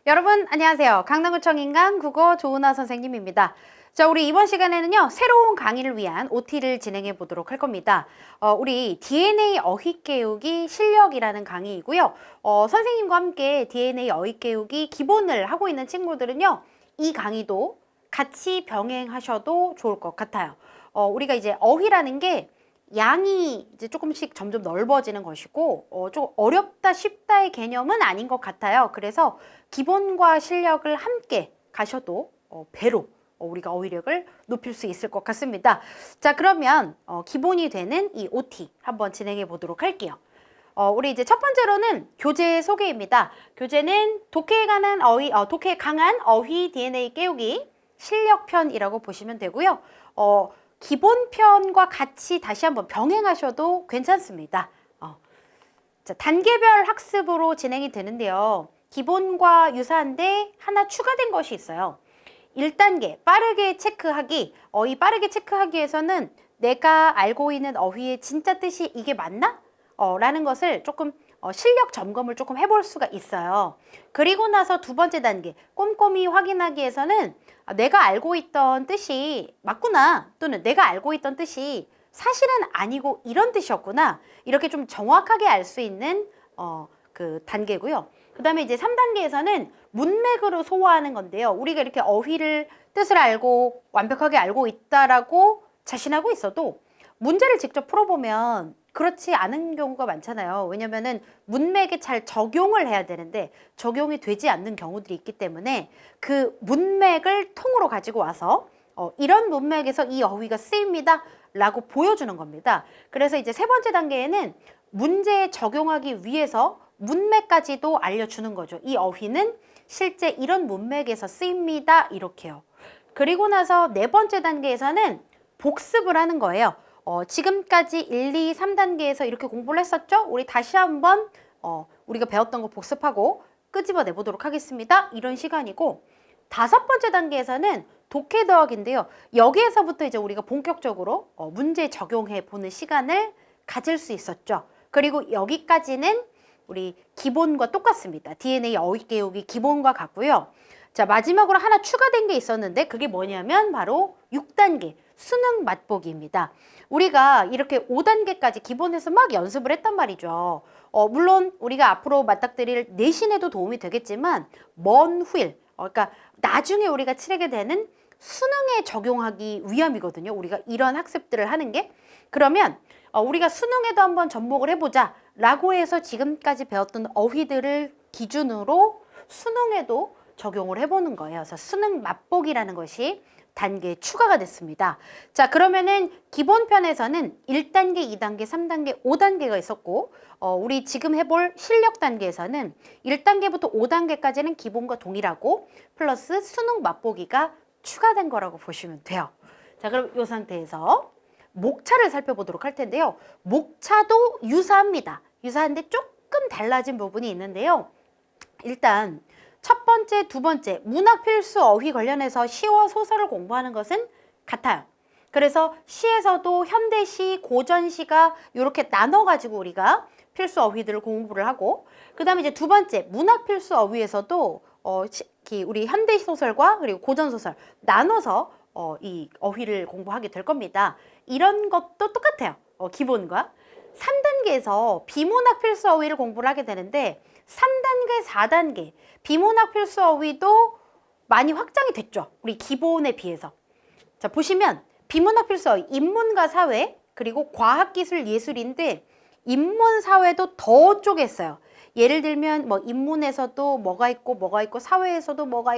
여러분 안녕하세요. 강남구청 인간 국어 조은아 선생님입니다. 자, 우리 이번 시간에는요, 새로운 강의를 위한 OT를 진행해 보도록 할 겁니다. 우리 DNA 어휘 깨우기 실력이라는 강의이고요. 선생님과 함께 DNA 어휘 깨우기 기본을 하고 있는 친구들은요, 이 강의도 같이 병행하셔도 좋을 것 같아요. 우리가 이제 어휘라는 게 양이 이제 조금씩 점점 넓어지는 것이고, 좀 어렵다 쉽다의 개념은 아닌 것 같아요. 그래서 기본과 실력을 함께 가셔도 배로 우리가 어휘력을 높일 수 있을 것 같습니다. 자, 그러면 기본이 되는 이 OT 한번 진행해 보도록 할게요. 우리 이제 첫 번째로는 교재 소개입니다. 교재는 독해에 강한 어휘 DNA 깨우기 실력편이라고 보시면 되고요. 기본편과 같이 다시 한번 병행하셔도 괜찮습니다. 자, 단계별 학습으로 진행이 되는데요. 기본과 유사한데 하나 추가된 것이 있어요. 1단계 빠르게 체크하기. 이 빠르게 체크하기에서는 내가 알고 있는 어휘의 진짜 뜻이 이게 맞나? 라는 것을 조금 실력 점검을 조금 해볼 수가 있어요. 그리고 나서 두 번째 단계 꼼꼼히 확인하기에서는 내가 알고 있던 뜻이 맞구나, 또는 내가 알고 있던 뜻이 사실은 아니고 이런 뜻이었구나, 이렇게 좀 정확하게 알 수 있는 그 단계고요. 그 다음에 이제 3단계에서는 문맥으로 소화하는 건데요. 우리가 이렇게 어휘를 뜻을 알고 완벽하게 알고 있다라고 자신하고 있어도 문제를 직접 풀어보면 그렇지 않은 경우가 많잖아요. 왜냐면은 문맥에 잘 적용을 해야 되는데 적용이 되지 않는 경우들이 있기 때문에 그 문맥을 통으로 가지고 와서 이런 문맥에서 이 어휘가 쓰입니다 라고 보여주는 겁니다. 그래서 이제 세 번째 단계에는 문제에 적용하기 위해서 문맥까지도 알려주는 거죠. 이 어휘는 실제 이런 문맥에서 쓰입니다 이렇게요. 그리고 나서 네 번째 단계에서는 복습을 하는 거예요. 지금까지 1, 2, 3단계에서 이렇게 공부를 했었죠? 우리 다시 한번 우리가 배웠던 거 복습하고 끄집어내 보도록 하겠습니다. 이런 시간이고, 다섯 번째 단계에서는 독해 더하기인데요. 여기에서부터 이제 우리가 본격적으로 문제 적용해 보는 시간을 가질 수 있었죠. 그리고 여기까지는 우리 기본과 똑같습니다. DNA 어휘 깨우기 기본과 같고요. 자, 마지막으로 하나 추가된 게 있었는데 그게 뭐냐면 바로 6단계 수능 맛보기입니다. 우리가 이렇게 5단계까지 기본에서 막 연습을 했단 말이죠. 물론 우리가 앞으로 맞닥뜨릴 내신에도 도움이 되겠지만 먼 후일, 그러니까 나중에 우리가 치르게 되는 수능에 적용하기 위함이거든요. 우리가 이런 학습들을 하는 게. 그러면 우리가 수능에도 한번 접목을 해보자 라고 해서 지금까지 배웠던 어휘들을 기준으로 수능에도 적용을 해보는 거예요. 그래서 수능 맛보기라는 것이 단계에 추가가 됐습니다. 자, 그러면은 기본편에서는 1단계, 2단계, 3단계, 5단계가 있었고, 우리 지금 해볼 실력 단계에서는 1단계부터 5단계까지는 기본과 동일하고 플러스 수능 맛보기가 추가된 거라고 보시면 돼요. 자, 그럼 이 상태에서 목차를 살펴보도록 할 텐데요. 목차도 유사합니다. 유사한데 조금 달라진 부분이 있는데요. 일단 첫 번째, 두 번째 문학 필수 어휘 관련해서 시와 소설을 공부하는 것은 같아요. 그래서 시에서도 현대시, 고전시가 이렇게 나눠가지고 우리가 필수 어휘들을 공부를 하고, 그 다음에 이제 두 번째 문학 필수 어휘에서도 우리 현대시 소설과 그리고 고전 소설 나눠서 이 어휘를 공부하게 될 겁니다. 이런 것도 똑같아요. 기본과. 3단계에서 비문학 필수 어휘를 공부를 하게 되는데 3단계, 4단계 비문학 필수 어휘도 많이 확장이 됐죠. 우리 기본에 비해서. 자, 보시면 비문학 필수 어휘, 인문과 사회, 그리고 과학기술 예술인데 인문, 사회도 더 쪼갰어요. 예를 들면 뭐 인문에서도 뭐가 있고 사회에서도 뭐가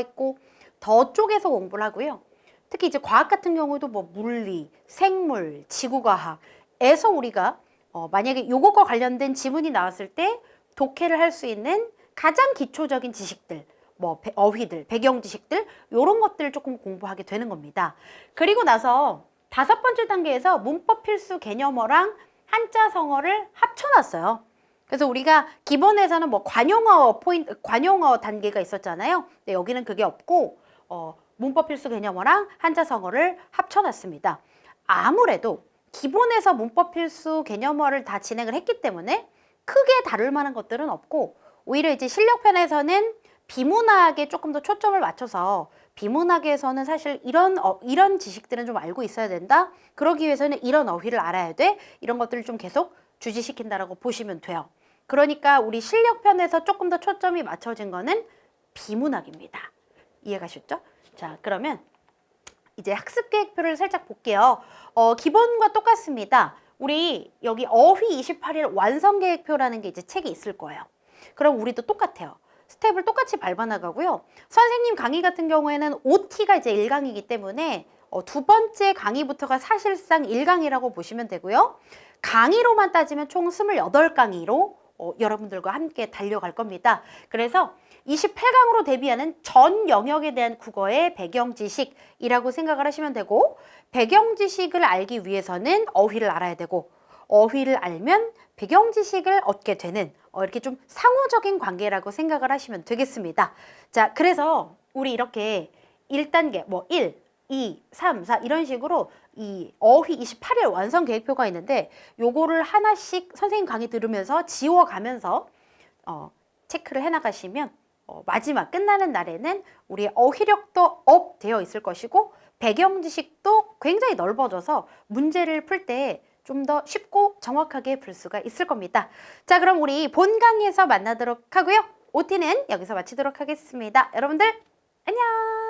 있고 더 쪼개서 공부를 하고요. 특히 이제 과학 같은 경우도 뭐 물리, 생물, 지구과학에서 우리가 만약에 요것과 관련된 지문이 나왔을 때 독해를 할 수 있는 가장 기초적인 지식들, 뭐 어휘들, 배경 지식들 요런 것들을 조금 공부하게 되는 겁니다. 그리고 나서 다섯 번째 단계에서 문법 필수 개념어랑 한자 성어를 합쳐놨어요. 그래서 우리가 기본에서는 뭐 관용어 단계가 있었잖아요. 근데 여기는 그게 없고 문법 필수 개념어랑 한자 성어를 합쳐놨습니다. 아무래도 기본에서 문법 필수 개념어를 다 진행을 했기 때문에 크게 다룰 만한 것들은 없고, 오히려 이제 실력편에서는 비문학에 조금 더 초점을 맞춰서 비문학에서는 사실 이런 지식들은 좀 알고 있어야 된다. 그러기 위해서는 이런 어휘를 알아야 돼. 이런 것들을 좀 계속 주지시킨다라고 보시면 돼요. 그러니까 우리 실력편에서 조금 더 초점이 맞춰진 거는 비문학입니다. 이해가셨죠? 자, 그러면 이제 학습계획표를 살짝 볼게요. 기본과 똑같습니다. 우리 여기 어휘 28일 완성계획표라는 게 이제 책이 있을 거예요. 그럼 우리도 똑같아요. 스텝을 똑같이 밟아나가고요. 선생님 강의 같은 경우에는 OT가 이제 1강이기 때문에 두 번째 강의부터가 사실상 1강이라고 보시면 되고요. 강의로만 따지면 총 28강의로 여러분들과 함께 달려갈 겁니다. 그래서 28강으로 대비하는 전 영역에 대한 국어의 배경 지식이라고 생각을 하시면 되고, 배경 지식을 알기 위해서는 어휘를 알아야 되고, 어휘를 알면 배경 지식을 얻게 되는 이렇게 좀 상호적인 관계라고 생각을 하시면 되겠습니다. 자, 그래서 우리 이렇게 1단계 뭐 1, 2, 3, 4 이런 식으로 이 어휘 28일 완성 계획표가 있는데 요거를 하나씩 선생님 강의 들으면서 지워가면서 체크를 해나가시면 마지막 끝나는 날에는 우리 어휘력도 업 되어 있을 것이고 배경 지식도 굉장히 넓어져서 문제를 풀 때 좀 더 쉽고 정확하게 풀 수가 있을 겁니다. 자, 그럼 우리 본 강의에서 만나도록 하고요. OT는 여기서 마치도록 하겠습니다. 여러분들 안녕!